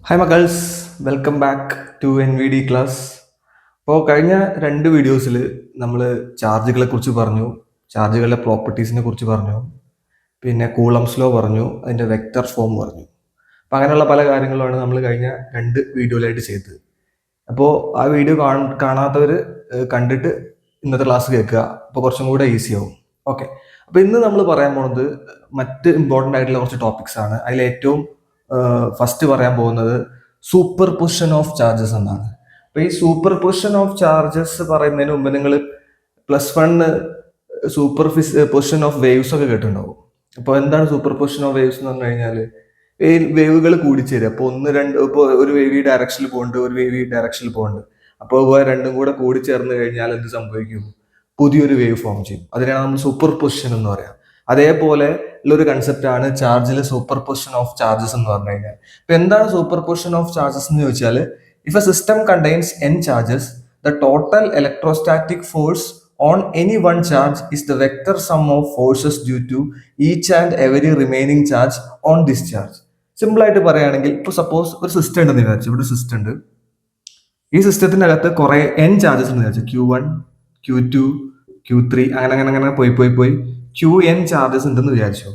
Hi മക്കൾസ്, welcome back to N V D class. അപ്പോൾ കഴിഞ്ഞ രണ്ട് വീഡിയോസിൽ നമ്മൾ ചാർജുകളെ കുറിച്ച് പറഞ്ഞു, ചാർജുകളുടെ പ്രോപ്പർട്ടീസിനെ കുറിച്ച് പറഞ്ഞു, പിന്നെ കൂളംസ് ലോ പറഞ്ഞു, അതിൻ്റെ വെക്റ്റർ ഫോം പറഞ്ഞു. അപ്പം അങ്ങനെയുള്ള പല കാര്യങ്ങളുമാണ് നമ്മൾ കഴിഞ്ഞ രണ്ട് വീഡിയോയിലായിട്ട് ചെയ്തത്. അപ്പോൾ ആ വീഡിയോ കാണാത്തവർ കണ്ടിട്ട് ഇന്നത്തെ ക്ലാസ് കേൾക്കുക, അപ്പോൾ കുറച്ചും കൂടെ ഈസി ആവും. ഓക്കെ, അപ്പോൾ ഇന്ന് നമ്മൾ പറയാൻ പോകുന്നത് മറ്റ് ഇമ്പോർട്ടൻ്റ് ആയിട്ടുള്ള കുറച്ച് ടോപ്പിക്സ് ആണ്. അതിൽ ഏറ്റവും ഫസ്റ്റ് പറയാൻ പോകുന്നത് സൂപ്പർ പൊസിഷൻ ഓഫ് ചാർജസ് എന്നാണ്. അപ്പൊ ഈ സൂപ്പർ പൊസിഷൻ ഓഫ് ചാർജസ് പറയുന്നതിന് മുമ്പ് നിങ്ങൾ +1 സൂപ്പർ പൊസിഷൻ ഓഫ് വേവ്സ് ഒക്കെ കേട്ടിട്ടുണ്ടാവും. അപ്പോൾ എന്താണ് സൂപ്പർ പൊസിഷൻ ഓഫ് വേവ്സ് എന്ന് പറഞ്ഞു കഴിഞ്ഞാൽ വേവുകൾ കൂടിച്ചേരുക. അപ്പോൾ ഇപ്പോൾ ഒരു വേവ് ഈ ഡയറക്ഷനിൽ പോകുന്നുണ്ട്, ഒരു വേവ് ഈ ഡയറക്ഷനിൽ പോകുന്നുണ്ട്. അപ്പോൾ രണ്ടും കൂടെ കൂടിച്ചേർന്ന് കഴിഞ്ഞാൽ എന്ത് സംഭവിക്കും? പുതിയൊരു വേവ് ഫോം ചെയ്യും. അതിനാണ് നമ്മൾ സൂപ്പർ പൊസിഷൻ എന്ന് പറയാം. അതേപോലെ ഉള്ളൊരു കൺസെപ്റ്റ് ആണ് ചാർജിലെ സൂപ്പർ പൊസിഷൻ ഓഫ് ചാർജസ് എന്ന് പറഞ്ഞു കഴിഞ്ഞാൽ. ഇപ്പൊ എന്താണ് സൂപ്പർ പൊസിഷൻ ഓഫ് ചാർജസ് എന്ന് ചോദിച്ചാൽ, if a system contains n charges, the total electrostatic force on any one charge is the vector sum of forces due to each and every remaining charge on this charge. Simple ആയിട്ട് പറയുകയാണെങ്കിൽ, ഇപ്പോൾ suppose ഒരു system ഉണ്ടെന്ന് വിചാരിച്ചു, ഇവിടെ system ഉണ്ട്. ഈ സിസ്റ്റത്തിന്റെ അകത്ത് കുറെ n ചാർജസ് ഉണ്ട് വിചാരിച്ചു, Q1, Q2, Q3 അങ്ങനെ അങ്ങനെ അങ്ങനെ പോയി Qn ചാർജസ് ഉണ്ടെന്ന് വിചാരിച്ചു.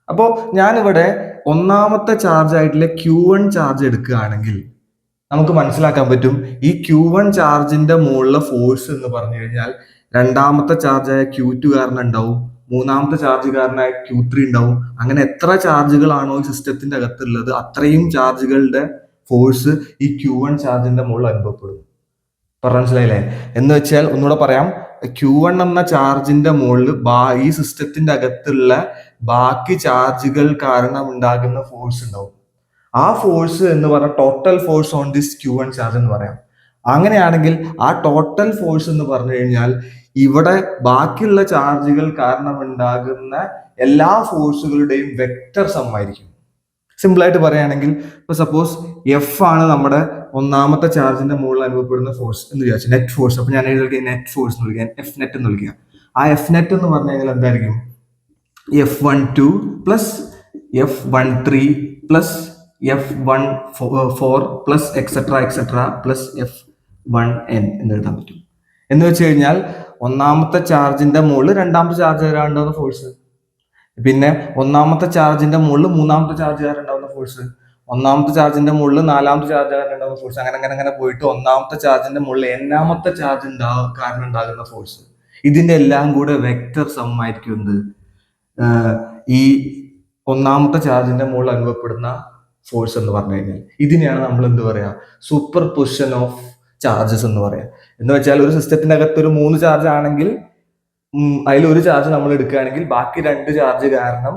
അപ്പോൾ ഞാനിവിടെ ഒന്നാമത്തെ ചാർജ് ആയിട്ടുള്ള Q1 ചാർജ് എടുക്കുകയാണെങ്കിൽ നമുക്ക് മനസ്സിലാക്കാൻ പറ്റും, ഈ Q1 ചാർജിന്റെ മുകളിലെ ഫോഴ്സ് എന്ന് പറഞ്ഞു കഴിഞ്ഞാൽ രണ്ടാമത്തെ ചാർജായ Q2 കാരണം ഉണ്ടാവും, മൂന്നാമത്തെ ചാർജ് കാരനായ Q3 ഉണ്ടാവും. അങ്ങനെ എത്ര ചാർജുകളാണോ ഈ സിസ്റ്റത്തിന്റെ അകത്തുള്ളത് അത്രയും ചാർജുകളുടെ ഫോഴ്സ് ഈ Q1 ചാർജിന്റെ മുകളിൽ അനുഭവപ്പെടും. മനസ്സിലായില്ലേ? എന്ന് വെച്ചാൽ ഒന്നുകൂടെ പറയാം, Q1 എന്ന ചാർജിന്റെ മുകളിൽ ഈ സിസ്റ്റത്തിന്റെ അകത്തുള്ള ബാക്കി ചാർജുകൾ കാരണം ഉണ്ടാകുന്ന ഫോഴ്സ് ഉണ്ടാവും. ആ ഫോഴ്സ് എന്ന് പറഞ്ഞാൽ total force on this Q1 charge എന്ന് പറയാം. അങ്ങനെയാണെങ്കിൽ ആ ടോട്ടൽ ഫോഴ്സ് എന്ന് പറഞ്ഞു കഴിഞ്ഞാൽ ഇവിടെ ബാക്കിയുള്ള ചാർജുകൾ കാരണം ഉണ്ടാകുന്ന എല്ലാ ഫോഴ്സുകളുടെയും വെക്റ്റർ സം ആയിരിക്കും. സിമ്പിൾ ആയിട്ട് പറയുകയാണെങ്കിൽ, ഇപ്പൊ സപ്പോസ് എഫ് ആണ് നമ്മുടെ ഒന്നാമത്തെ ചാർജിന്റെ മുകളിൽ അനുഭവപ്പെടുന്ന ഫോഴ്സ് എന്ന് വിചാരിച്ചു, നെറ്റ് ഫോഴ്സ്. അപ്പൊ ഞാൻ എഴുതി നെറ്റ് ഫോഴ്സ് എന്ന് വിളിക്കാം, എഫ് നെറ്റ് എന്ന് വിളിക്കാം. ആ എഫ് നെറ്റ് എന്ന് പറഞ്ഞു കഴിഞ്ഞാൽ എന്തായിരിക്കും? F12 plus F13 plus F14 plus etcetera plus F1n എന്ന് എഴുതാൻ പറ്റും. എന്ന് വെച്ച് കഴിഞ്ഞാൽ ഒന്നാമത്തെ ചാർജിന്റെ മുകളിൽ രണ്ടാമത്തെ ചാർജ് വരാനുണ്ടാവുന്ന ഫോഴ്സ്, പിന്നെ ഒന്നാമത്തെ ചാർജിന്റെ മുകളിൽ മൂന്നാമത്തെ ചാർജുകാരൻ ഉണ്ടാവുന്ന ഫോഴ്സ്, ഒന്നാമത്തെ ചാർജിന്റെ മുകളിൽ നാലാമത്തെ ചാർജുകാരൻ ഉണ്ടാവുന്ന ഫോഴ്സ്, അങ്ങനെ അങ്ങനെ അങ്ങനെ പോയിട്ട് ഒന്നാമത്തെ ചാർജിന്റെ മുകളിൽ എന്നാമത്തെ ചാർജ് കാരണം ഉണ്ടാകുന്ന ഫോഴ്സ്. ഇതിന്റെ എല്ലാം കൂടെ വെക്റ്റർ സം ആയിരിക്കും എന്ത്? ഈ ഒന്നാമത്തെ ചാർജിന്റെ മുകളിൽ അനുഭവപ്പെടുന്ന ഫോഴ്സ് എന്ന് പറഞ്ഞു കഴിഞ്ഞാൽ ഇതിനെയാണ് നമ്മൾ എന്ത് പറയാ? സൂപ്പർ പൊസിഷൻ ഓഫ് ചാർജസ് എന്ന് പറയാം. എന്ന് വെച്ചാൽ ഒരു സിസ്റ്റത്തിന്റെ അകത്ത് ഒരു 3 ചാർജ് ആണെങ്കിൽ അതിലൊരു ചാർജ് നമ്മൾ എടുക്കുകയാണെങ്കിൽ ബാക്കി 2 ചാർജ് കാരണം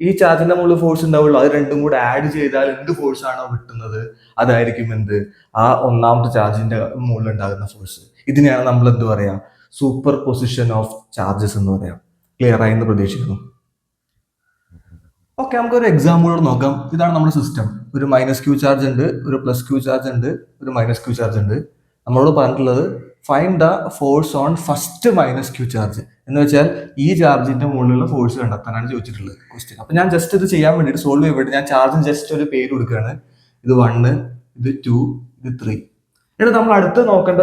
ഈ ചാർജിന്റെ മുകളിൽ ഫോഴ്സ് ഉണ്ടാവുള്ളൂ. അത് രണ്ടും കൂടെ ആഡ് ചെയ്താൽ എന്ത് ഫോഴ്സ് ആണോ കിട്ടുന്നത് അതായിരിക്കും എന്ത്? ആ ഒന്നാമത്തെ ചാർജിന്റെ മുകളിൽ ഉണ്ടാകുന്ന ഫോഴ്സ്. ഇതിനെയാണ് നമ്മൾ എന്ത് പറയാ? സൂപ്പർ പൊസിഷൻ ഓഫ് ചാർജസ് എന്ന് പറയാം. ക്ലിയർ ആയി എന്ന് പ്രതീക്ഷിക്കുന്നു. ഓക്കെ, നമുക്കൊരു എക്സാമ്പിൾ നോക്കാം. ഇതാണ് നമ്മുടെ സിസ്റ്റം. ഒരു -Q ചാർജ് ഉണ്ട്, ഒരു +Q ചാർജ് ഉണ്ട്, ഒരു -Q ചാർജ് ഉണ്ട്. നമ്മളോട് പറഞ്ഞിട്ടുള്ളത് find the force on first -Q charge. എന്ന് വെച്ചാൽ ഈ ചാർജിന്റെ മുകളിലുള്ള ഫോഴ്സ് കണ്ടെത്താനാണ് ചോദിച്ചിട്ടുള്ളത് ക്വസ്റ്റ്യൻ. അപ്പൊ ഞാൻ ജസ്റ്റ് ഇത് ചെയ്യാൻ വേണ്ടിയിട്ട് സോൾവ് ചെയ്യാൻ വേണ്ടി ഞാൻ ചാർജിന് ജസ്റ്റ് ഒരു പേര് കൊടുക്കുകയാണ്. ഇത് 1, ഇത് 2, ഇത് 3. എന്നിട്ട് നമ്മൾ അടുത്ത് നോക്കേണ്ട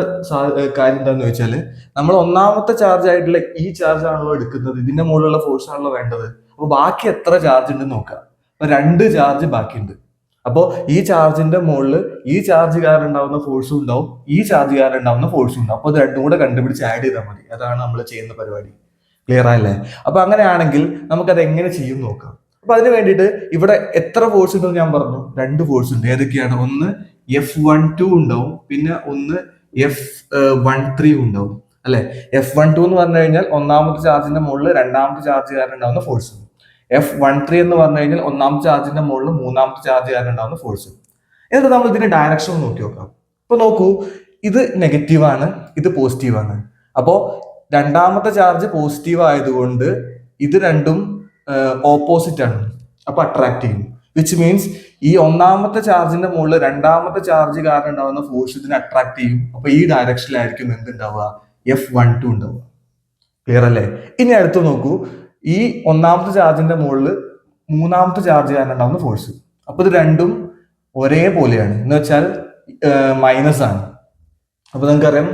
കാര്യം എന്താണെന്ന് വെച്ചാൽ, നമ്മൾ ഒന്നാമത്തെ ചാർജ് ആയിട്ടുള്ള ഈ ചാർജ് ആണല്ലോ എടുക്കുന്നത്, ഇതിന്റെ മുകളിലുള്ള ഫോഴ്സ് ആണല്ലോ വേണ്ടത്. അപ്പൊ ബാക്കി എത്ര ചാർജ് ഉണ്ടെന്ന് നോക്കാം. അപ്പൊ 2 ചാർജ് ബാക്കിയുണ്ട്. അപ്പോൾ ഈ ചാർജിന്റെ മുകളിൽ ഈ ചാർജ് കാരണം ഉണ്ടാവുന്ന ഫോഴ്സും ഉണ്ടാവും, ഈ ചാർജ് കാരണം ഉണ്ടാവുന്ന ഫോഴ്സും ഉണ്ടാവും. അപ്പൊ അത് രണ്ടും കൂടെ കണ്ടുപിടിച്ച് ആഡ് ചെയ്താൽ മതി. അതാണ് നമ്മൾ ചെയ്യുന്ന പരിപാടി. ക്ലിയർ ആയല്ലേ? അപ്പൊ അങ്ങനെയാണെങ്കിൽ നമുക്കത് എങ്ങനെ ചെയ്യും നോക്കാം. അപ്പൊ അതിന് വേണ്ടിയിട്ട് ഇവിടെ എത്ര ഫോഴ്സ് ഉണ്ടെന്ന് ഞാൻ പറഞ്ഞു, 2 ഫോഴ്സ് ഉണ്ട്. ഏതൊക്കെയാണ്? ഒന്ന് F12 ഉണ്ടാവും, പിന്നെ ഒന്ന് F13 ഉണ്ടാവും അല്ലെ. F12 എന്ന് പറഞ്ഞു കഴിഞ്ഞാൽ ഒന്നാമത്തെ ചാർജിന്റെ മുകളിൽ രണ്ടാമത്തെ ചാർജ് കാരണം ഉണ്ടാവുന്ന ഫോഴ്സ്. F13 എന്ന് പറഞ്ഞു കഴിഞ്ഞാൽ ഒന്നാമത്തെ ചാർജിന്റെ മുകളിൽ മൂന്നാമത്തെ ചാർജ് കാരണം ഉണ്ടാവുന്ന ഫോഴ്സ്. എന്നിട്ട് നമ്മൾ ഇതിന്റെ ഡയറക്ഷൻ നോക്കി നോക്കാം. അപ്പൊ നോക്കൂ, ഇത് നെഗറ്റീവ് ആണ്, ഇത് പോസിറ്റീവ് ആണ്. അപ്പോ രണ്ടാമത്തെ ചാർജ് പോസിറ്റീവ് ആയതുകൊണ്ട് ഇത് രണ്ടും ഓപ്പോസിറ്റ് ആണ്. അപ്പൊ അട്രാക്ട് ചെയ്യും. വിച്ച് മീൻസ് ഈ ഒന്നാമത്തെ ചാർജിന്റെ മുകളിൽ രണ്ടാമത്തെ ചാർജ് കാരണം ഉണ്ടാവുന്ന ഫോഴ്സ് ഇതിനെ അട്രാക്ട് ചെയ്യും. അപ്പൊ ഈ ഡയറക്ഷനിലായിരിക്കും എന്തുണ്ടാവുക? F12 ഉണ്ടാവുക. ക്ലിയർ അല്ലേ? ഇനി അടുത്ത് നോക്കൂ, ഈ ഒന്നാമത്തെ ചാർജിന്റെ മുകളിൽ മൂന്നാമത്തെ ചാർജ് കാരണം ഉണ്ടാവുന്ന ഫോഴ്സ്. അപ്പൊ ഇത് രണ്ടും ഒരേപോലെയാണ് എന്ന് വെച്ചാൽ മൈനസ് ആണ്. അപ്പൊ നിങ്ങൾക്കറിയാം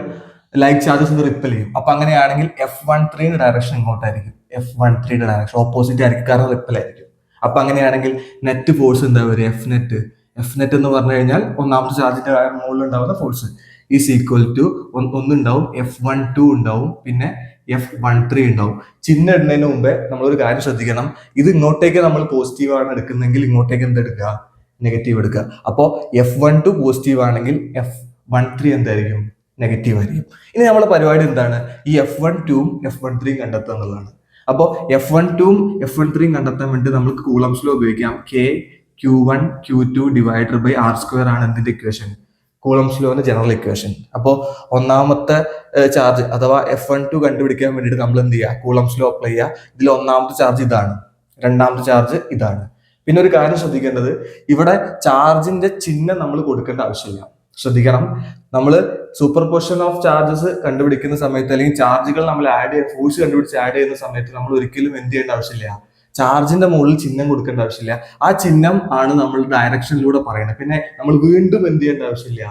ലൈക്ക് ചാർജസ് റിപ്പൽ ചെയ്യും. അപ്പൊ അങ്ങനെയാണെങ്കിൽ F13 direction ഇങ്ങോട്ടായിരിക്കും. F13 direction opposite ആയിരിക്കും, കാരണം റിപ്പൽ ആയിരിക്കും. അപ്പൊ അങ്ങനെയാണെങ്കിൽ നെറ്റ് ഫോഴ്സ് എന്താ വരിക? എഫ് നെറ്റ് എന്ന് പറഞ്ഞു കഴിഞ്ഞാൽ ഒന്നാമത്തെ ചാർജിന്റെ മുകളിൽ ഉണ്ടാവുന്ന ഫോഴ്സ് ഈസ് ഈക്വൽ ടു ഒന്നുണ്ടാവും F12 ഉണ്ടാവും, പിന്നെ F13 ഉണ്ടാവും. ചിഹ്നം ഇടുന്നതിന് മുമ്പേ നമ്മളൊരു കാര്യം ശ്രദ്ധിക്കണം. ഇത് ഇങ്ങോട്ടേക്ക് നമ്മൾ പോസിറ്റീവ് ആണ് എടുക്കുന്നെങ്കിൽ ഇങ്ങോട്ടേക്ക് എന്തെടുക്കുക? നെഗറ്റീവ് എടുക്കുക. അപ്പോൾ F12 പോസിറ്റീവ് ആണെങ്കിൽ F13 എന്തായിരിക്കും? നെഗറ്റീവ് ആയിരിക്കും. ഇനി നമ്മളെ പരിപാടി എന്താണ്? ഈ F12ഉം F13 കണ്ടെത്തുക എന്നുള്ളതാണ്. അപ്പോൾ F12ഉം F13 കണ്ടെത്താൻ വേണ്ടി നമുക്ക് കൂളംസ് ലോ ഉപയോഗിക്കാം. Q1 Q2 divided by R² ആണ് എന്തിന്റെ ഇക്വേഷൻ? കൂളംസ് ലോന്റെ ജനറൽ ഇക്വേഷൻ. അപ്പോൾ ഒന്നാമത്തെ ചാർജ് അഥവാ F12 കണ്ടുപിടിക്കാൻ വേണ്ടിയിട്ട് നമ്മൾ എന്ത് ചെയ്യുക? കൂളംസ് ലോ അപ്ലൈ ചെയ്യുക. ഇതിൽ ഒന്നാമത്തെ ചാർജ് ഇതാണ്, രണ്ടാമത്തെ ചാർജ് ഇതാണ്. പിന്നെ ഒരു കാര്യം ശ്രദ്ധിക്കേണ്ടത്, ഇവിടെ ചാർജിന്റെ ചിഹ്നം നമ്മൾ കൊടുക്കേണ്ട ആവശ്യമില്ല. ശ്രദ്ധിക്കണം, നമ്മൾ സൂപ്പർ പൊസിഷൻ ഓഫ് ചാർജസ് കണ്ടുപിടിക്കുന്ന സമയത്ത് അല്ലെങ്കിൽ ചാർജുകൾ നമ്മൾ ഫോഴ്സ് കണ്ടുപിടിച്ച് ആഡ് ചെയ്യുന്ന സമയത്ത് നമ്മൾ ഒരിക്കലും എന്ത് ചെയ്യേണ്ട ആവശ്യമില്ല? ചാർജിന്റെ മുകളിൽ ചിഹ്നം കൊടുക്കേണ്ട ആവശ്യമില്ല. ആ ചിഹ്നം ആണ് നമ്മൾ ഡയറക്ഷനിലൂടെ പറയുന്നത്. പിന്നെ നമ്മൾ വീണ്ടും എന്ത് ചെയ്യേണ്ട ആവശ്യമില്ല?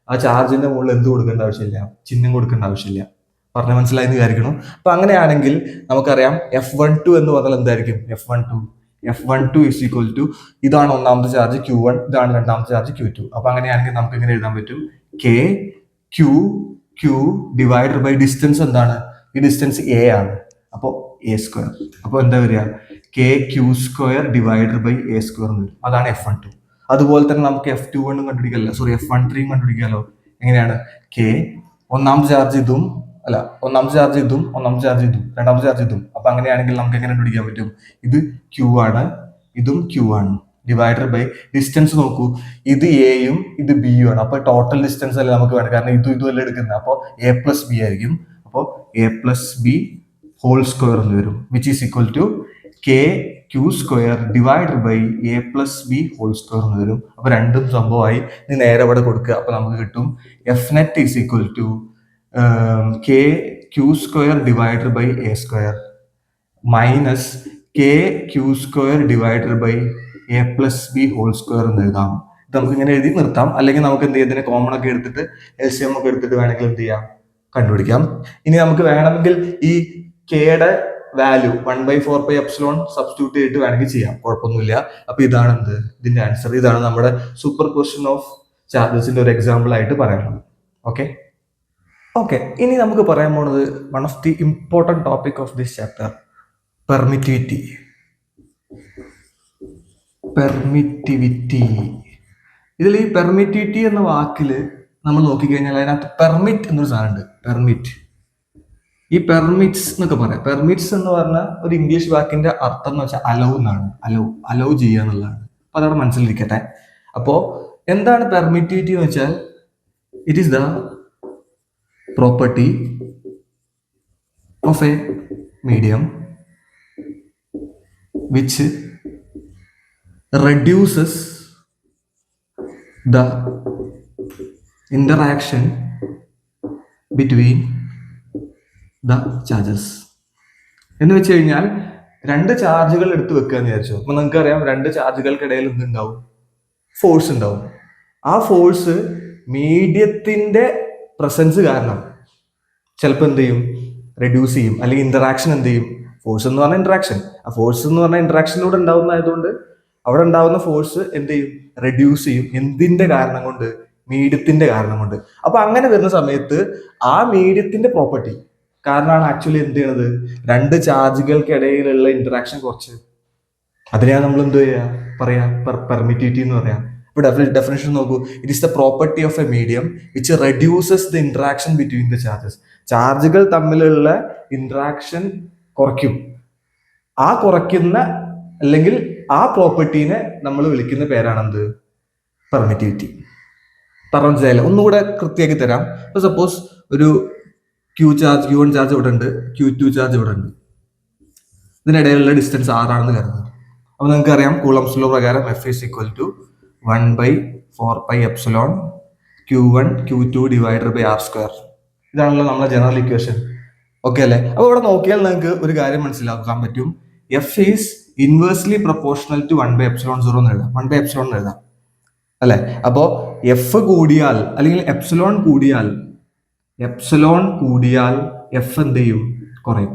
ആ ചാർജിന്റെ മുകളിൽ എന്ത് കൊടുക്കേണ്ട ആവശ്യമില്ല? ചിഹ്നം കൊടുക്കേണ്ട ആവശ്യമില്ല. പറഞ്ഞ മനസ്സിലായെന്ന് വിചാരിക്കണം. അപ്പൊ അങ്ങനെയാണെങ്കിൽ നമുക്കറിയാം F12 എന്ന് പറഞ്ഞാൽ എന്തായിരിക്കും? F12 is equal to ഇതാണ് ഒന്നാമത്തെ ചാർജ് Q1, ഇതാണ് രണ്ടാമത്തെ ചാർജ് Q2. അപ്പൊ അങ്ങനെയാണെങ്കിൽ നമുക്ക് ഇങ്ങനെ എഴുതാൻ പറ്റും Q ഡിവൈഡഡ് ബൈ ഡിസ്റ്റൻസ് എന്താണ്? ഈ ഡിസ്റ്റൻസ് A ആണ്. അപ്പോൾ A². അപ്പോൾ എന്താ വരിക? KQ² ഡിവൈഡഡ് ബൈ A² എന്ന് വരും. അതാണ് F12. അതുപോലെ തന്നെ നമുക്ക് F21 കണ്ടുപിടിക്കാമല്ലോ, F13 കണ്ടുപിടിക്കാമല്ലോ. എങ്ങനെയാണ്? ഒന്നാമത്തെ ചാർജ് ഇതും ഒന്നാമത്തെ ചാർജ് ഇതും രണ്ടാമത്തെ ചാർജ് ഇതും. അപ്പൊ അങ്ങനെയാണെങ്കിൽ നമുക്ക് എങ്ങനെ കണ്ടുപിടിക്കാൻ പറ്റും? ഇത് Q ആണ്, ഇതും Q ആണ്, ഡിവൈഡഡ് ബൈ ഡിസ്റ്റൻസ് നോക്കൂ, ഇത് എയും ഇത് ബിയും ആണ്. അപ്പൊ ടോട്ടൽ ഡിസ്റ്റൻസ് അല്ലേ നമുക്ക് വേണം, കാരണം ഇതും അല്ലേ എടുക്കുന്നത്. അപ്പോൾ A+B ആയിരിക്കും. അപ്പോൾ A+B ഹോൾ² എന്ന് വരും, which is equal to KQ² divided by A+B whole എന്ന് വരും. അപ്പൊ രണ്ടും സംഭവമായി. ഇനി നേരെ ഇവിടെ കൊടുക്കുക. അപ്പൊ നമുക്ക് കിട്ടും Fnet is equal to KQ² divided by A² minus KQ² divided by A+B whole എന്ന് എഴുതാം. ഇത് നമുക്ക് ഇങ്ങനെ എഴുതി നിർത്താം. അല്ലെങ്കിൽ നമുക്ക് എന്ത് ചെയ്യാം? ഇതിനെ കോമൺ ഒക്കെ എടുത്തിട്ട് LCM ഒക്കെ എടുത്തിട്ട് വേണമെങ്കിൽ എന്ത് ചെയ്യാം? കണ്ടുപിടിക്കാം. ഇനി നമുക്ക് വേണമെങ്കിൽ ഈ കെയുടെ വാല്യൂ 1/4πε സബ്സ്റ്റിറ്റ്യൂട്ട് ചെയ്തിട്ട് വേണമെങ്കിൽ ചെയ്യാം, കുഴപ്പമൊന്നുമില്ല. അപ്പൊ ഇതാണ് എന്ത്? ഇതിന്റെ ആൻസർ. ഇതാണ് നമ്മുടെ സൂപ്പർ പൊസിഷൻ ഓഫ് ചാർജസിന്റെ ഒരു എക്സാമ്പിൾ ആയിട്ട് പറയാനുള്ളത്. ഓക്കെ, ഇനി നമുക്ക് പറയാൻ പോകുന്നത് one of the important topic of this chapter, permittivity. ഇതിൽ ഈ പെർമിറ്റിവിറ്റി എന്ന വാക്കിൽ നമ്മൾ നോക്കിക്കഴിഞ്ഞാൽ അതിനകത്ത് പെർമിറ്റ് എന്നൊരു സാധനമുണ്ട്. പെർമിറ്റ്, ഈ പെർമിറ്റ്സ് എന്നൊക്കെ പറയാം. പെർമിറ്റ്സ് എന്ന് പറഞ്ഞ ഒരു ഇംഗ്ലീഷ് വാക്കിന്റെ അർത്ഥം എന്ന് വെച്ചാൽ അലൗ എന്നാണ്. അലൗ ചെയ്യുക എന്നുള്ളതാണ്. അപ്പൊ അതവിടെ മനസ്സിലിരിക്കട്ടെ. അപ്പോ എന്താണ് പെർമിറ്റിവിറ്റി എന്ന് വെച്ചാൽ, it is the property of a medium which reduces the interaction between the charges. എന്ന് വെച്ച് കഴിഞ്ഞാൽ രണ്ട് ചാർജുകൾ എടുത്ത് വെക്കുക എന്ന് വിചാരിച്ചു. അപ്പൊ നിങ്ങൾക്കറിയാം, രണ്ട് ചാർജുകൾക്കിടയിൽ എന്തുണ്ടാവും? ഫോഴ്സ് ഉണ്ടാവും. ആ ഫോഴ്സ് മീഡിയത്തിന്റെ പ്രസൻസ് കാരണം ചിലപ്പോൾ എന്ത് ചെയ്യും? റെഡ്യൂസ് ചെയ്യും. അല്ലെങ്കിൽ ഇന്ററാക്ഷൻ എന്ത് ചെയ്യും? ഫോഴ്സ് എന്ന് പറഞ്ഞാൽ ഇന്ററാക്ഷൻ, ആ ഫോഴ്സ് എന്ന് പറഞ്ഞാൽ ഇന്ററാക്ഷനിലൂടെ ഉണ്ടാവുന്നതായതുകൊണ്ട് അവിടെ ഉണ്ടാവുന്ന ഫോഴ്സ് എന്ത് ചെയ്യും? റെഡ്യൂസ് ചെയ്യും. എന്തിന്റെ കാരണം കൊണ്ട്? മീഡിയത്തിന്റെ കാരണം കൊണ്ട്. അപ്പൊ അങ്ങനെ വരുന്ന സമയത്ത് ആ മീഡിയത്തിന്റെ പ്രോപ്പർട്ടി കാരണമാണ് ആക്ച്വലി എന്ത് ചെയ്യണത്? രണ്ട് ചാർജുകൾക്കിടയിലുള്ള ഇന്ററാക്ഷൻ കുറച്ച്, അതിനെയാണ് നമ്മൾ എന്ത് പറയാ? പെർമിറ്റിവിറ്റി എന്ന് പറയാം. ഡെഫിനേഷൻ നോക്കൂ. It is the property of a medium which reduces the interaction between the charges. ചാർജുകൾ തമ്മിലുള്ള ഇന്ററാക്ഷൻ കുറയ്ക്കും. ആ കുറയ്ക്കുന്ന അല്ലെങ്കിൽ ആ പ്രോപ്പർട്ടീനെ നമ്മൾ വിളിക്കുന്ന പേരാണെന്ത്? പെർമിറ്റിവിറ്റി. പറഞ്ഞു മനസ്സിലായില്ല? ഒന്നുകൂടെ കൃത്യമാക്കി തരാം. ഇപ്പൊ സപ്പോസ് ഒരു Q1 ചാർജ് ഇവിടെ ഉണ്ട്, Q2 ചാർജ് ഇവിടെ ഉണ്ട്. ഇതിനിടയിലുള്ള ഡിസ്റ്റൻസ് R ആണെന്ന് കരുതുന്നത്. അപ്പൊ നിങ്ങൾക്ക് അറിയാം, കൂളംസ് ലോ പ്രകാരം F is equal to 1/4πε Q1 Q2 divided by R². ഇതാണല്ലോ നമ്മളെ ജനറൽ ഇക്വേഷൻ. ഓക്കെ അല്ലേ? അപ്പൊ ഇവിടെ നോക്കിയാൽ നിങ്ങൾക്ക് ഒരു കാര്യം മനസ്സിലാക്കാൻ പറ്റും. F is inversely proportional to 1/ε0 എന്ന് എഴുതാം. 1/ε എന്ന് എഴുതാം. അല്ലെ? അപ്പോ എഫ് കൂടിയാൽ അല്ലെങ്കിൽ എപ്സിലോൺ കൂടിയാൽ എഫ് എന്ത് ചെയ്യും? കുറയും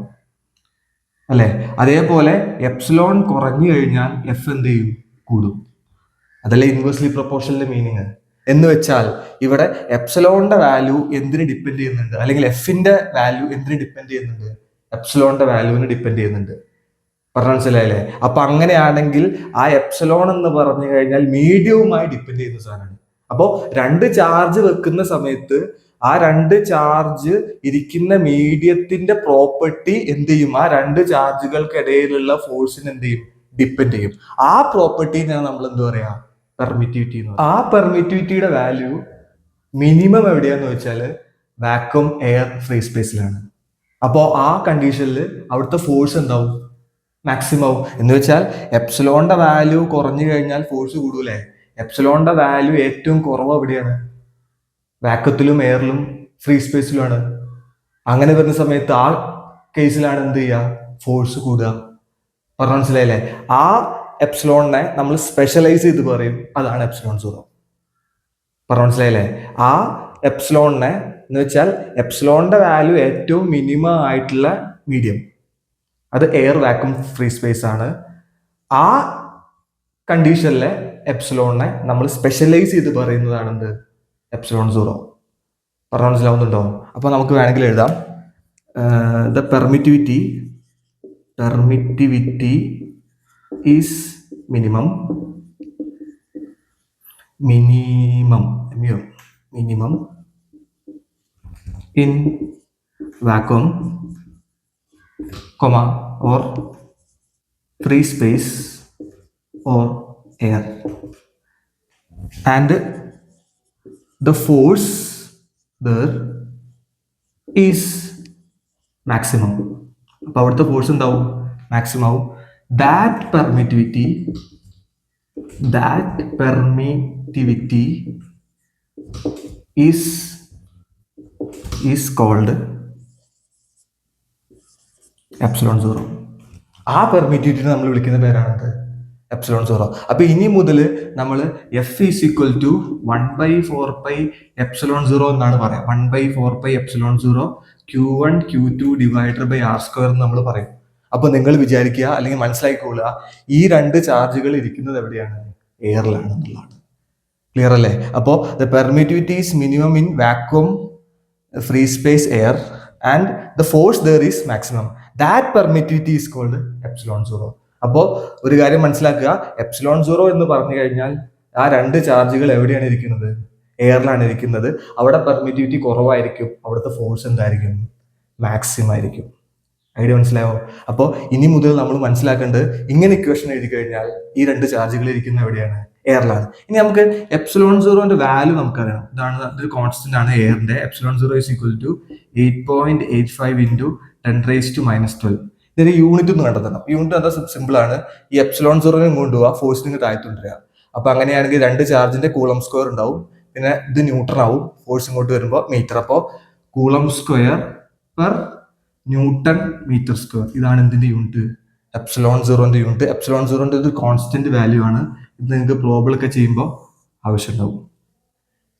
അല്ലെ? അതേപോലെ എപ്സിലോൺ കുറഞ്ഞു കഴിഞ്ഞാൽ എഫ് എന്ത് ചെയ്യും? കൂടും. അതല്ലേ ഇൻവേഴ്സ്ലി പ്രൊപ്പോർഷണലിന്റെ മീനിങ്. എന്ന് വെച്ചാൽ ഇവിടെ എപ്സിലോണിന്റെ വാല്യൂ എന്തിന് ഡിപ്പെൻഡ് ചെയ്യുന്നുണ്ട്, അല്ലെങ്കിൽ എഫിന്റെ വാല്യൂ എന്തിന് ഡിപ്പെൻഡ് ചെയ്യുന്നുണ്ട്? എപ്സിലോണിന്റെ വാല്യൂവിന് ഡിപ്പെൻഡ് ചെയ്യുന്നുണ്ട്. പറഞ്ഞ മനസ്സിലായില്ലേ? അപ്പൊ അങ്ങനെയാണെങ്കിൽ ആ എപ്സിലോൺ എന്ന് പറഞ്ഞു കഴിഞ്ഞാൽ മീഡിയവുമായി ഡിപ്പെൻഡ് ചെയ്യുന്ന സാധനമാണ്. അപ്പോൾ രണ്ട് ചാർജ് വെക്കുന്ന സമയത്ത് ആ രണ്ട് ചാർജ് ഇരിക്കുന്ന മീഡിയത്തിന്റെ പ്രോപ്പർട്ടി എന്ത് ചെയ്യും? ആ രണ്ട് ചാർജുകൾക്കിടയിലുള്ള ഫോഴ്സിന് എന്ത് ചെയ്യും? ഡിപ്പെൻഡ് ചെയ്യും. ആ പ്രോപ്പർട്ടിനെയാണ് നമ്മൾ എന്ത് പറയാ? പെർമിറ്റിവിറ്റി എന്ന് പറയും. ആ പെർമിറ്റിവിറ്റിയുടെ വാല്യൂ മിനിമം എവിടെയാന്ന് വെച്ചാൽ വാക്വം എയർ ഫ്രീ സ്പേസിലാണ്. അപ്പോൾ ആ കണ്ടീഷനിൽ അവിടുത്തെ ഫോഴ്സ് എന്താവും? മാക്സിമം ആവും. എന്ന് വെച്ചാൽ എപ്സിലോണിന്റെ വാല്യൂ കുറഞ്ഞു കഴിഞ്ഞാൽ ഫോഴ്സ് കൂടൂലേ? എപ്സിലോണിന്റെ വാല്യൂ ഏറ്റവും കുറവ് എവിടെയാണ്? വാക്വത്തിലും എയറിലും ഫ്രീ സ്പേസിലുമാണ്. അങ്ങനെ വരുന്ന സമയത്ത് ആ കേസിലാണ് എന്ത് ചെയ്യുക? ഫോഴ്സ് കൂടുക. പറഞ്ഞ മനസ്സിലായില്ലേ? ആ എപ്സിലോണിനെ നമ്മൾ സ്പെഷ്യലൈസ് ചെയ്ത് പറയും, അതാണ് എപ്സിലോൺ സീറോ. പറഞ്ഞ മനസ്സിലായില്ലേ? ആ എപ്സിലോണിനെ എന്ന് വെച്ചാൽ എപ്സിലോണിന്റെ വാല്യൂ ഏറ്റവും മിനിമം ആയിട്ടുള്ള മീഡിയം, അത് എയർ വാക്വം ഫ്രീ സ്പേസ് ആണ്. ആ കണ്ടീഷനിലെ എപ്സിലോണിനെ നമ്മൾ സ്പെഷ്യലൈസ് ചെയ്ത് പറയുന്നതാണ് എന്ത്? Epsilon zero. പറഞ്ഞ മനസ്സിലാവുന്നുണ്ടോ? അപ്പൊ നമുക്ക് വേണമെങ്കിൽ എഴുതാം the permittivity is minimum in vacuum, or free space or air, and the force there is maximum. അപ്പോൾ അവിടുത്തെ ഫോഴ്സ് എന്താവും? മാക്സിമം ആവും. that permittivity is called epsilon zero. ആ പെർമിറ്റിവിറ്റിനെ നമ്മൾ വിളിക്കുന്ന പേരാണത് എപ്സിലോൺ സീറോ. അപ്പൊ ഇനി മുതൽ നമ്മൾ F is equal to 1/4π epsilon zero എന്നാണ് പറയാം. 1/4π epsilon zero Q1 Q2 divided by R square എന്ന് നമ്മൾ പറയും. അപ്പൊ നിങ്ങൾ വിചാരിക്കുക അല്ലെങ്കിൽ മനസ്സിലാക്കിക്കൊള്ളുക, ഈ രണ്ട് ചാർജുകൾ ഇരിക്കുന്നത് എവിടെയാണ്? എയറിലാണ് എന്നുള്ളതാണ്. ക്ലിയർ അല്ലേ? അപ്പോൾ the permittivity is minimum in vacuum free space air and the force there is maximum. That permittivity is called epsilon zero. അപ്പോൾ ഒരു കാര്യം മനസ്സിലാക്കുക, എപ്സിലോൺ സീറോ എന്ന് പറഞ്ഞു കഴിഞ്ഞാൽ ആ രണ്ട് ചാർജുകൾ എവിടെയാണ് ഇരിക്കുന്നത്? എയറിലാണ് ഇരിക്കുന്നത്. അവിടെ പെർമിറ്റിവിറ്റി കുറവായിരിക്കും, അവിടുത്തെ ഫോഴ്സ് എന്തായിരിക്കും? മാക്സിമം ആയിരിക്കും. ഐഡിയ മനസ്സിലായോ? അപ്പോൾ ഇനി മുതൽ നമ്മൾ മനസ്സിലാക്കേണ്ടത്, ഇങ്ങനെ ഇക്വേഷൻ എഴുതി കഴിഞ്ഞാൽ ഈ രണ്ട് ചാർജുകൾ ഇരിക്കുന്ന എവിടെയാണ്? എയറിലാണ്. ഇനി നമുക്ക് എപ്സിലോൺ സീറോന്റെ വാല്യൂ നമുക്കറിയണം. ഇതാണ്, ഇതൊരു കോൺസ്റ്റന്റ് ആണ് എയറിന്റെ. Epsilon zero is equal to 8.85 into 10⁻⁻12. ഇതിന്റെ യൂണിറ്റ് ഒന്ന് കണ്ടെത്തണം. യൂണിറ്റ് എന്താ? സിമ്പിൾ ആണ്. ഈ എപ്സിലോൺ സീറോനെ കൊണ്ടുപോവുക, ഫോഴ്സിന് താഴ്ത്തുകൊണ്ടിരിക്കുക. അപ്പൊ അങ്ങനെയാണെങ്കിൽ രണ്ട് ചാർജിന്റെ കൂളം സ്ക്വയർ ഉണ്ടാവും, പിന്നെ ഇത് ന്യൂട്രൺ ആവും, ഫോഴ്സ് ഇങ്ങോട്ട് വരുമ്പോൾ മീറ്റർ. അപ്പോൾ coulomb square per newton metre square. ഇതാണ് എന്തിന്റെ യൂണിറ്റ്? എപ്സിലോൺ സീറോന്റെ യൂണിറ്റ്. എപ്സിലോൺ സീറോന്റെ ഒരു കോൺസ്റ്റന്റ് വാല്യൂ ആണ്. ഇത് നിങ്ങൾക്ക് പ്രോബ്ലം ഒക്കെ ചെയ്യുമ്പോൾ ആവശ്യമുണ്ടാവും.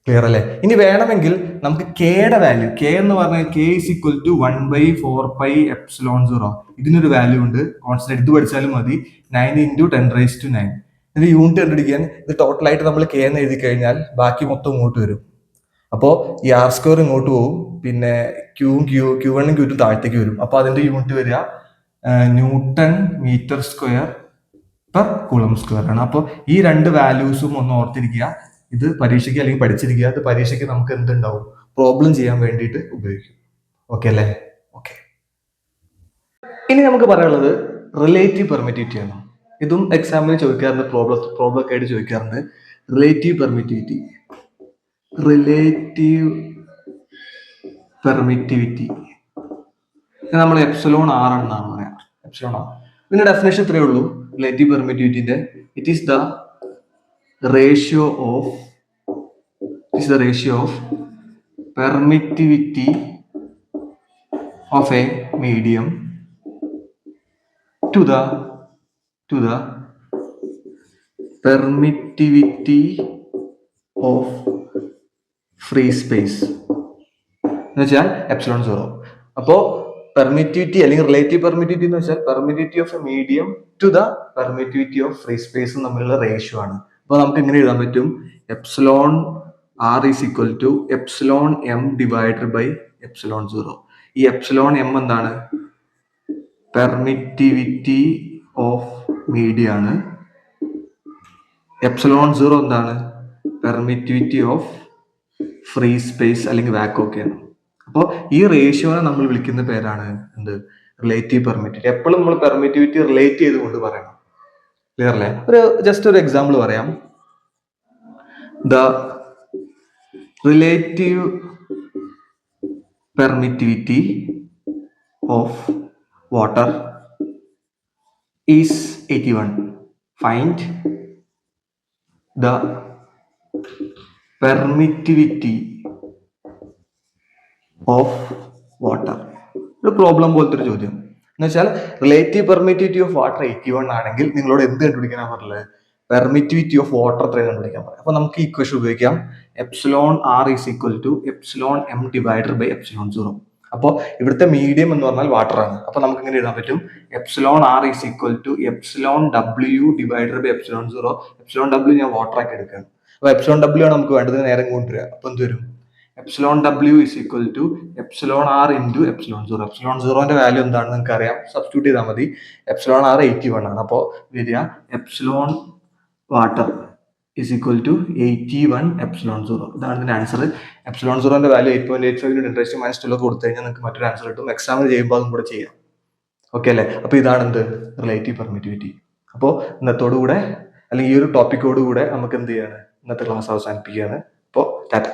ക്ലിയർ അല്ലേ? ഇനി വേണമെങ്കിൽ നമുക്ക് കെയുടെ വാല്യൂ, കെ എന്ന് പറഞ്ഞാൽ K is equal to 1/4π epsilon zero. ഇതിനൊരു വാല്യൂ ഉണ്ട്, കോൺസ്റ്റന്റ്. ഇത് പഠിച്ചാലും മതി. 9 ഇൻറ്റു 10⁻⁹. ഇതിന്റെ യൂണിറ്റ് കണ്ടുപിടിക്കാൻ ഇത് ടോട്ടലായിട്ട് നമ്മൾ കെ എന്ന് എഴുതി കഴിഞ്ഞാൽ ബാക്കി മൊത്തം ഇങ്ങോട്ട് വരും. അപ്പോൾ ഈ ആർ സ്ക്വയർ ഇങ്ങോട്ട് പോകും, പിന്നെ Q1 Q2 താഴത്തേക്ക് വരും. അപ്പോൾ അതിന്റെ യൂണിറ്റ് വരിക newton metre square per coulomb square ആണ്. അപ്പോൾ ഈ രണ്ട് വാല്യൂസും ഒന്ന് ഓർത്തിരിക്കുക. ഇത് പരീക്ഷയ്ക്ക് അല്ലെങ്കിൽ പഠിച്ചിരിക്കുക. ഇത് പരീക്ഷയ്ക്ക് നമുക്ക് എന്തുണ്ടാവും? പ്രോബ്ലം ചെയ്യാൻ വേണ്ടിയിട്ട് ഉപയോഗിക്കും. ഓക്കെ അല്ലേ? ഓക്കെ. ഇനി നമുക്ക് പറയാനുള്ളത് റിലേറ്റീവ് പെർമിറ്റിവിറ്റി ആണ്. ഇതും എക്സാമിന് ചോദിക്കാറുണ്ട്, പ്രോബ്ലം ഒക്കെ ആയിട്ട് ചോദിക്കാറുണ്ട്. റിലേറ്റീവ് പെർമിറ്റിവിറ്റി നമ്മൾ എപ്സിലോൺ ആർ എന്നാണ് പറയാം. Epsilon R. ഇതിന്റെ ഡെഫിനേഷൻ ഇത്രയേ ഉള്ളൂ. റിലേറ്റീവ് പെർമിറ്റിവിറ്റിന്റെ it is the ratio of permittivity of a medium to the permittivity of free space എന്ന് വെച്ചാൽ എപ്സിലോൺ 0. അപ്പോൾ പെർമിറ്റിവിറ്റി അല്ലെങ്കിൽ റിലേറ്റീവ് പെർമിറ്റിവിറ്റി എന്ന് വെച്ചാൽ permittivity of a medium to the permittivity of free സ്പേസും തമ്മിലുള്ള റേഷ്യോ ആണ്. അപ്പോൾ നമുക്ക് എങ്ങനെ എഴുതാൻ പറ്റും? Epsilon r is equal to epsilon m divided by epsilon 0. ഈ എപ്സിലോൺ എം എന്താണ്? പെർമിറ്റിവിറ്റി ഓഫ് മീഡിയ ആണ്. എപ്സിലോൺ 0 എന്താണ്? പെർമിറ്റിവിറ്റി ഓഫ് ഫ്രീ സ്പേസ് അല്ലെങ്കിൽ വാക്വമൊക്കെയാണ്. അപ്പോൾ ഈ റേഷ്യോനെ നമ്മൾ വിളിക്കുന്ന പേരാണ് എന്ത്? Relative permittivity. എപ്പോഴും നമ്മൾ പെർമിറ്റിവിറ്റി റിലേറ്റ് ചെയ്തുകൊണ്ട് പറയണം. ക്ലിയർ അല്ലേ? ജസ്റ്റ് ഒരു എക്സാമ്പിൾ പറയാം. The relative permittivity of water is 81. Find the permittivity of water. ഒരു പ്രോബ്ലം പോലത്തെ ഒരു ചോദ്യം എന്ന് വെച്ചാൽ റിലേറ്റീവ് പെർമിറ്റിവിറ്റി ഓഫ് വാട്ടർ 81 ആണെങ്കിൽ നിങ്ങളോട് എന്ത് കണ്ടുപിടിക്കാനാണ് പറഞ്ഞത്? പെർമിറ്റിവിറ്റി ഓഫ് വാട്ടർ എത്രയും കണ്ടുപിടിക്കാൻ പറയാം. അപ്പൊ നമുക്ക് ഈ ഇക്വേഷൻ ഉപയോഗിക്കാം. Epsilon r is equal to epsilon m divided by epsilon 0. അപ്പോൾ ഇവിടുത്തെ മീഡിയം എന്ന് പറഞ്ഞാൽ വാട്ടർ ആണ്. അപ്പൊ നമുക്ക് എങ്ങനെ എഴുതാൻ പറ്റും? Epsilon r is equal to epsilon ഡബ്ല്യു ഡിവൈഡഡ് ബൈ എപ്സിലോൺ 0. എപ്സിലോൺ ഡബ്ല്യു ഞാൻ വാട്ടർ ആക്കി എടുക്കുകയാണ്. അപ്പൊ എപ്സിലോൺ ഡബ്ല്യു ആണ് നമുക്ക് വേണ്ടത്, നേരം കൊണ്ടുവരിക. അപ്പൊ എന്ത് വരും? Epsilon W is equal to epsilon R into epsilon 0. Epsilon 0ന്റെ വാല്യൂ എന്താണെന്ന് നിങ്ങൾക്ക് അറിയാം, സബ്സ്റ്റിറ്റ്യൂട്ട് ചെയ്താൽ മതി. എപ്സിലോൺ ആർ 81 ആണ്. അപ്പോൾ വരിക epsilon water is equal to 81 epsilon 0. ഇതാണ് ഇതിന്റെ ആൻസർ. എപ്സിലോൺ 0ന്റെ വാല്യൂ 8.85 × 10⁻² കൊടുത്തു കഴിഞ്ഞാൽ നിങ്ങൾക്ക് മറ്റൊരു ആൻസർ കിട്ടും. എക്സാമിന് ചെയ്യുമ്പോൾ അതും കൂടെ ചെയ്യാം. ഓക്കെ അല്ലേ? അപ്പോൾ ഇതാണ് എന്ത്? Relative permittivity. അപ്പോൾ ഇന്നത്തോടുകൂടെ അല്ലെങ്കിൽ ഈ ഒരു ടോപ്പിക്കോടുകൂടെ നമുക്ക് എന്ത് ചെയ്യാണ്? ഇന്നത്തെ ക്ലാസ് അവസാനിപ്പിക്കുകയാണ്. അപ്പോൾ ടാറ്റ.